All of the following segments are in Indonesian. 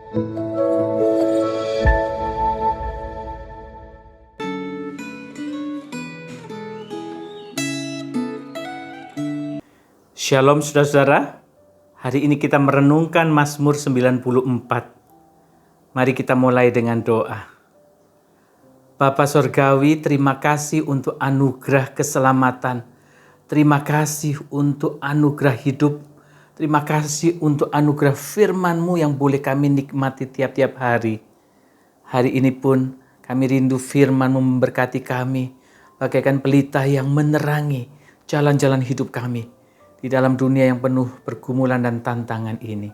Shalom saudara-saudara, hari ini kita merenungkan Mazmur 94. Mari kita mulai dengan doa. Bapa Sorgawi, terima kasih untuk anugerah keselamatan. Terima kasih untuk anugerah hidup. Terima kasih untuk anugerah firman-Mu yang boleh kami nikmati tiap-tiap hari. Hari ini pun kami rindu firman-Mu memberkati kami, bagaikan pelita yang menerangi jalan-jalan hidup kami di dalam dunia yang penuh pergumulan dan tantangan ini.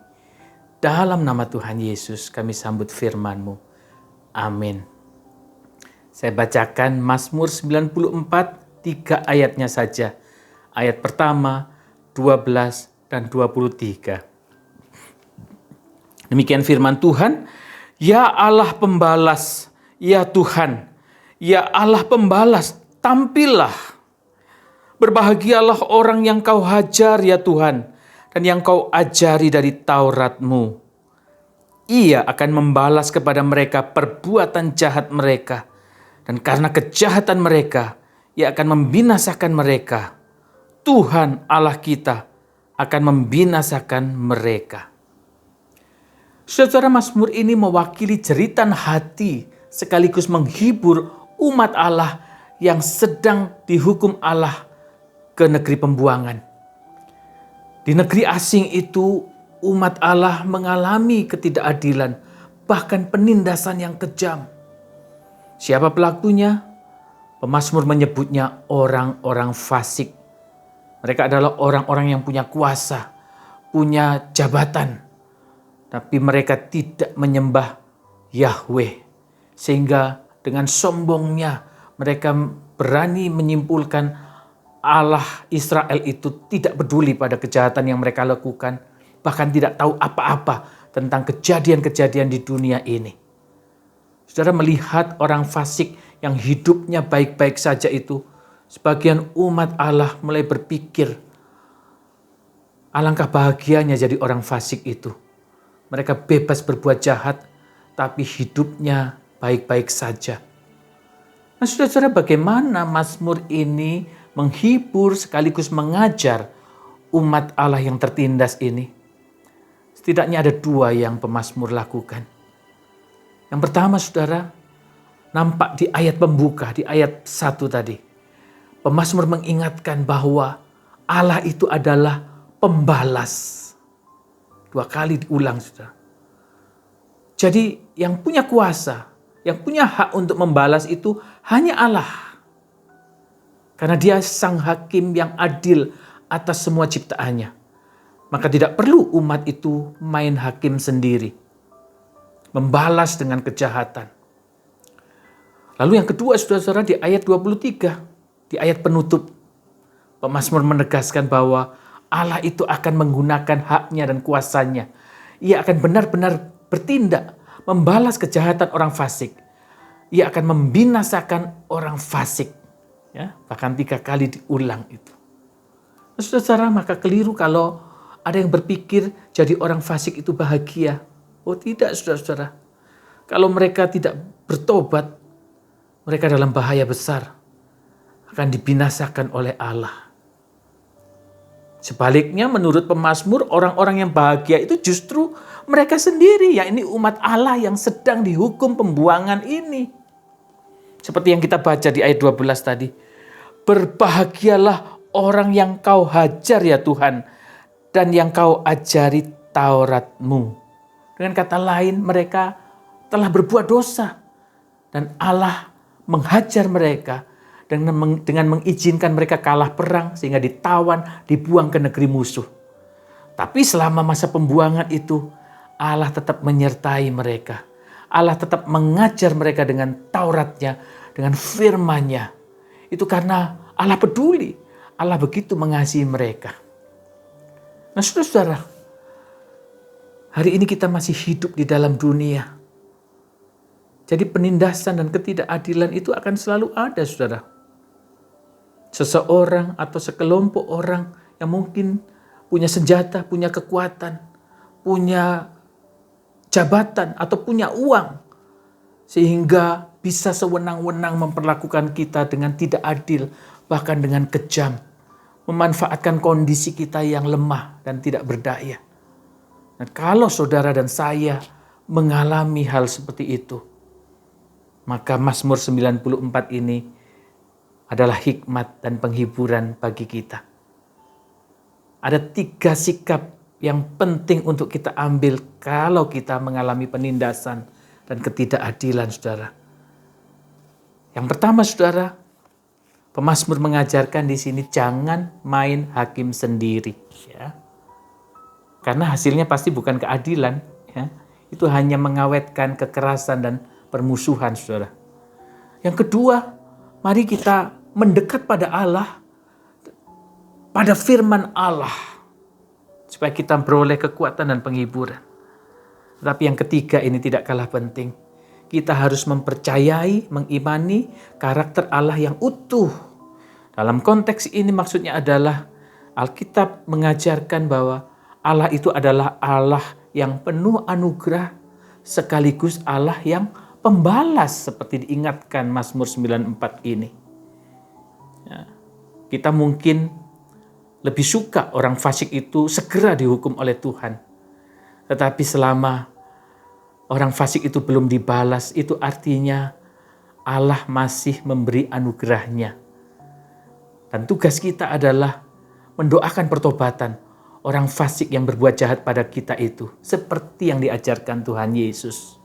Dalam nama Tuhan Yesus kami sambut firman-Mu. Amin. Saya bacakan Mazmur 94, 3 ayatnya saja. Ayat pertama, 12 dan 23. Demikian firman Tuhan. Ya Allah pembalas, ya Tuhan, ya Allah pembalas, tampillah. Berbahagialah orang yang Kau hajar ya Tuhan, dan yang Kau ajari dari Taurat-Mu. Ia akan membalas kepada mereka perbuatan jahat mereka, dan karena kejahatan mereka, Ia akan membinasakan mereka. Tuhan Allah kita akan membinasakan mereka. Saudara, Mazmur ini mewakili jeritan hati sekaligus menghibur umat Allah yang sedang dihukum Allah ke negeri pembuangan. Di negeri asing itu, umat Allah mengalami ketidakadilan, bahkan penindasan yang kejam. Siapa pelakunya? Pemazmur menyebutnya orang-orang fasik. Mereka adalah orang-orang yang punya kuasa, punya jabatan, tapi mereka tidak menyembah Yahweh. Sehingga dengan sombongnya mereka berani menyimpulkan Allah Israel itu tidak peduli pada kejahatan yang mereka lakukan, bahkan tidak tahu apa-apa tentang kejadian-kejadian di dunia ini. Saudara melihat orang fasik yang hidupnya baik-baik saja itu, sebagian umat Allah mulai berpikir, alangkah bahagianya jadi orang fasik itu. Mereka bebas berbuat jahat, tapi hidupnya baik-baik saja. Nah, saudara-saudara, bagaimana Mazmur ini menghibur sekaligus mengajar umat Allah yang tertindas ini? Setidaknya ada 2 yang pemazmur lakukan. Yang pertama, saudara, nampak di ayat pembuka, di ayat 1 tadi. Pemazmur mengingatkan bahwa Allah itu adalah pembalas. 2 kali diulang, saudara. Jadi yang punya kuasa, yang punya hak untuk membalas itu hanya Allah. Karena Dia sang hakim yang adil atas semua ciptaannya. Maka tidak perlu umat itu main hakim sendiri, membalas dengan kejahatan. Lalu yang kedua, saudara-saudara, di ayat 23, di ayat penutup, pemazmur menegaskan bahwa Allah itu akan menggunakan haknya dan kuasanya. Ia akan benar-benar bertindak, membalas kejahatan orang fasik. Ia akan membinasakan orang fasik. Ya, bahkan 3 kali diulang itu. Nah, saudara, maka keliru kalau ada yang berpikir jadi orang fasik itu bahagia. Oh tidak, saudara-saudara. Kalau mereka tidak bertobat, mereka dalam bahaya besar. Akan dibinasakan oleh Allah. Sebaliknya menurut pemazmur, orang-orang yang bahagia itu justru mereka sendiri. Ya, ini umat Allah yang sedang dihukum pembuangan ini. Seperti yang kita baca di ayat 12 tadi. Berbahagialah orang yang Kau hajar ya Tuhan, dan yang Kau ajari Taurat-Mu. Dengan kata lain, mereka telah berbuat dosa. Dan Allah menghajar mereka dengan mengizinkan mereka kalah perang sehingga ditawan, dibuang ke negeri musuh. Tapi selama masa pembuangan itu, Allah tetap menyertai mereka. Allah tetap mengajar mereka dengan Tauratnya, dengan firman-Nya. Itu karena Allah peduli. Allah begitu mengasihi mereka. Nah, saudara-saudara, hari ini kita masih hidup di dalam dunia. Jadi penindasan dan ketidakadilan itu akan selalu ada, saudara. Seseorang atau sekelompok orang yang mungkin punya senjata, punya kekuatan, punya jabatan atau punya uang, sehingga bisa sewenang-wenang memperlakukan kita dengan tidak adil, bahkan dengan kejam, memanfaatkan kondisi kita yang lemah dan tidak berdaya. Dan kalau saudara dan saya mengalami hal seperti itu, maka Mazmur 94 ini adalah hikmat dan penghiburan bagi kita. Ada 3 sikap yang penting untuk kita ambil kalau kita mengalami penindasan dan ketidakadilan, saudara. Yang pertama, saudara, pemazmur mengajarkan di sini jangan main hakim sendiri, ya. Karena hasilnya pasti bukan keadilan, ya. Itu hanya mengawetkan kekerasan dan permusuhan, saudara. Yang kedua, mari kita mendekat pada Allah, pada firman Allah, supaya kita beroleh kekuatan dan penghiburan. Tetapi yang ketiga ini tidak kalah penting. Kita harus mempercayai, mengimani karakter Allah yang utuh. Dalam konteks ini maksudnya adalah Alkitab mengajarkan bahwa Allah itu adalah Allah yang penuh anugerah, sekaligus Allah yang pembalas, seperti diingatkan Mazmur 94 ini. Ya, kita mungkin lebih suka orang fasik itu segera dihukum oleh Tuhan. Tetapi selama orang fasik itu belum dibalas, itu artinya Allah masih memberi anugerahnya. Dan tugas kita adalah mendoakan pertobatan orang fasik yang berbuat jahat pada kita itu, seperti yang diajarkan Tuhan Yesus.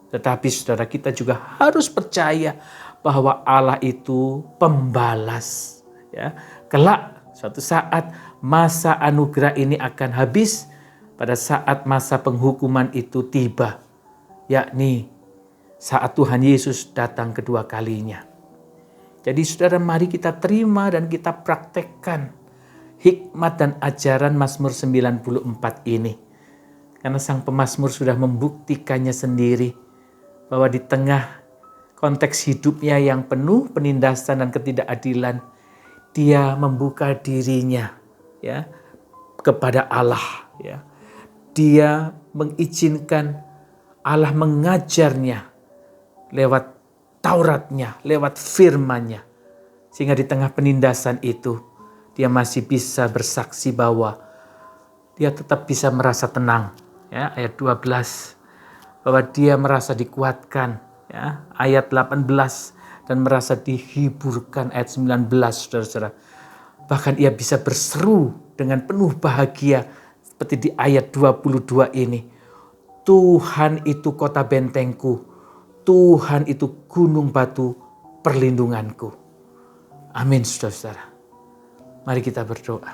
Tetapi saudara, kita juga harus percaya bahwa Allah itu pembalas. Ya, kelak suatu saat masa anugerah ini akan habis pada saat masa penghukuman itu tiba, yakni saat Tuhan Yesus datang kedua kalinya. Jadi saudara, mari kita terima dan kita praktekkan hikmat dan ajaran Mazmur 94 ini. Karena sang pemazmur sudah membuktikannya sendiri bahwa di tengah konteks hidupnya yang penuh penindasan dan ketidakadilan, dia membuka dirinya, ya, kepada Allah, ya. Dia mengizinkan Allah mengajarnya lewat Tauratnya, lewat firman-Nya. Sehingga di tengah penindasan itu dia masih bisa bersaksi bahwa dia tetap bisa merasa tenang, ya, ayat 12, bahwa dia merasa dikuatkan, ya, ayat 18, dan merasa dihiburkan, ayat 19, saudara-saudara. Bahkan ia bisa berseru dengan penuh bahagia seperti di ayat 22 ini. Tuhan itu kota bentengku, Tuhan itu gunung batu perlindunganku. Amin, saudara-saudara. Mari kita berdoa.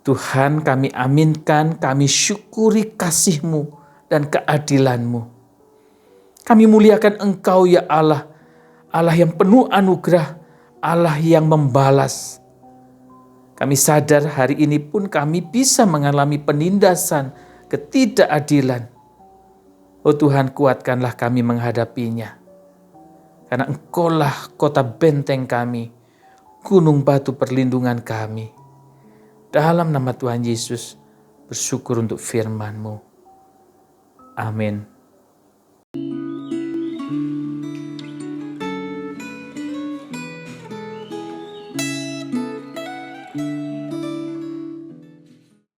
Tuhan, kami aminkan, kami syukuri kasih-Mu dan keadilan-Mu. Kami muliakan Engkau, ya Allah, Allah yang penuh anugerah, Allah yang membalas. Kami sadar hari ini pun kami bisa mengalami penindasan, ketidakadilan. Oh Tuhan, kuatkanlah kami menghadapinya. Karena Engkaulah kota benteng kami, gunung batu perlindungan kami. Dalam nama Tuhan Yesus, bersyukur untuk firman-Mu. Amin.